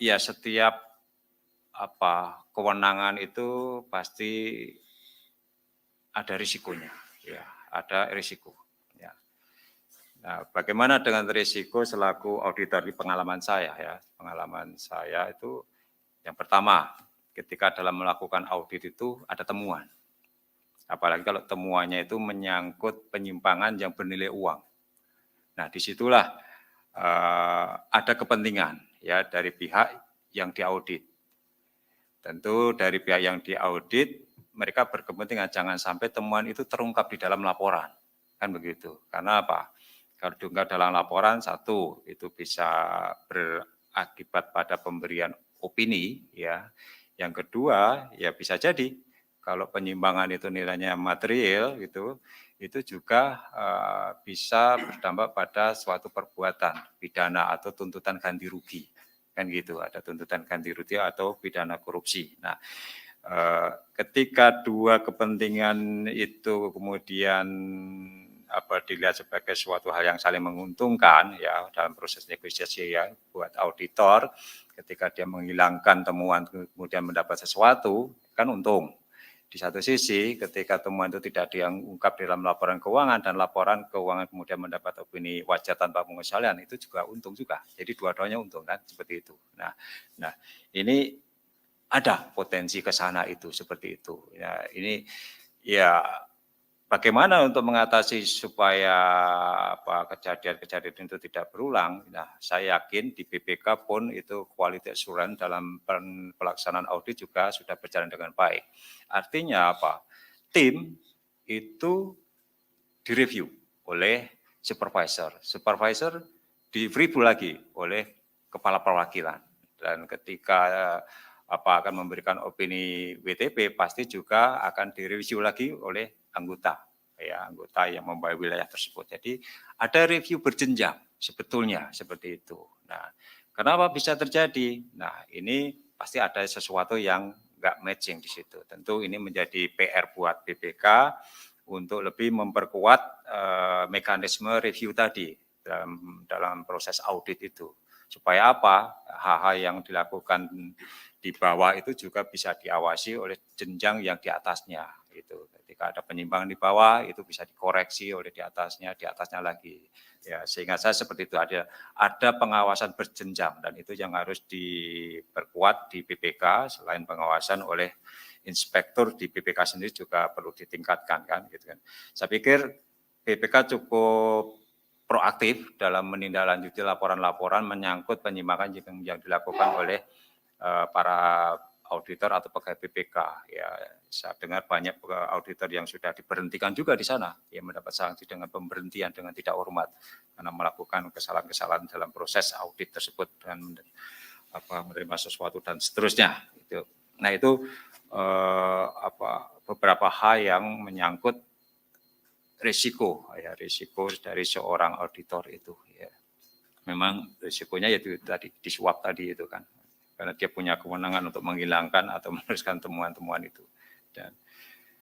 Ya setiap kewenangan itu pasti ada risikonya, ya, ada risiko, ya. Nah, bagaimana dengan risiko selaku auditor di pengalaman saya ya, pengalaman saya itu yang pertama, ketika dalam melakukan audit itu ada temuan. Apalagi kalau temuannya itu menyangkut penyimpangan yang bernilai uang. Nah, disitulah ada kepentingan ya dari pihak yang diaudit. Tentu dari pihak yang diaudit, mereka berkepentingan jangan sampai temuan itu terungkap di dalam laporan. Kan begitu. Karena apa? Kalau diungkap dalam laporan, satu, itu bisa berakibat pada pemberian opini, ya. Yang kedua, ya bisa jadi kalau penyimpangan itu nilainya material, gitu, itu juga bisa berdampak pada suatu perbuatan pidana atau tuntutan ganti rugi. Kan gitu, ada tuntutan ganti rugi atau pidana korupsi. Nah, ketika dua kepentingan itu kemudian dilihat sebagai suatu hal yang saling menguntungkan ya dalam proses negosiasi ya buat auditor, ketika dia menghilangkan temuan kemudian mendapat sesuatu kan untung. Di satu sisi ketika temuan itu tidak diungkap dalam laporan keuangan dan laporan keuangan kemudian mendapat opini wajar tanpa pengecualian itu juga untung juga. Jadi dua-duanya untung kan seperti itu. Nah ini ada potensi ke sana itu seperti itu. Ya ini ya bagaimana untuk mengatasi supaya kejadian-kejadian itu tidak berulang? Nah, saya yakin di BPK pun itu quality assurance dalam pelaksanaan audit juga sudah berjalan dengan baik. Artinya apa? Tim itu direview oleh supervisor. Supervisor di-review lagi oleh kepala perwakilan. Dan ketika akan memberikan opini WTP pasti juga akan direview lagi oleh anggota ya anggota yang membawa wilayah tersebut. Jadi ada review berjenjang sebetulnya seperti itu. Nah, kenapa bisa terjadi? Nah, ini pasti ada sesuatu yang nggak matching di situ. Tentu ini menjadi PR buat BPK untuk lebih memperkuat mekanisme review tadi dalam proses audit itu. Supaya apa? Hal-hal yang dilakukan di bawah itu juga bisa diawasi oleh jenjang yang di atasnya. Itu ketika ada penyimpangan di bawah itu bisa dikoreksi oleh di atasnya lagi. Ya, sehingga saya seperti itu ada pengawasan berjenjang dan itu yang harus diperkuat di BPK selain pengawasan oleh inspektur di BPK sendiri juga perlu ditingkatkan kan gitu kan. Saya pikir BPK cukup proaktif dalam menindaklanjuti laporan-laporan menyangkut penyimpangan yang dilakukan oleh para auditor atau pegawai BPK. Ya, saya dengar banyak auditor yang sudah diberhentikan juga di sana, yang mendapat sanksi dengan pemberhentian dengan tidak hormat karena melakukan kesalahan-kesalahan dalam proses audit tersebut dan menerima sesuatu dan seterusnya. Nah itu beberapa hal yang menyangkut risiko dari seorang auditor itu ya. Memang risikonya yaitu tadi disuap tadi itu kan karena dia punya kewenangan untuk menghilangkan atau meneruskan temuan-temuan itu dan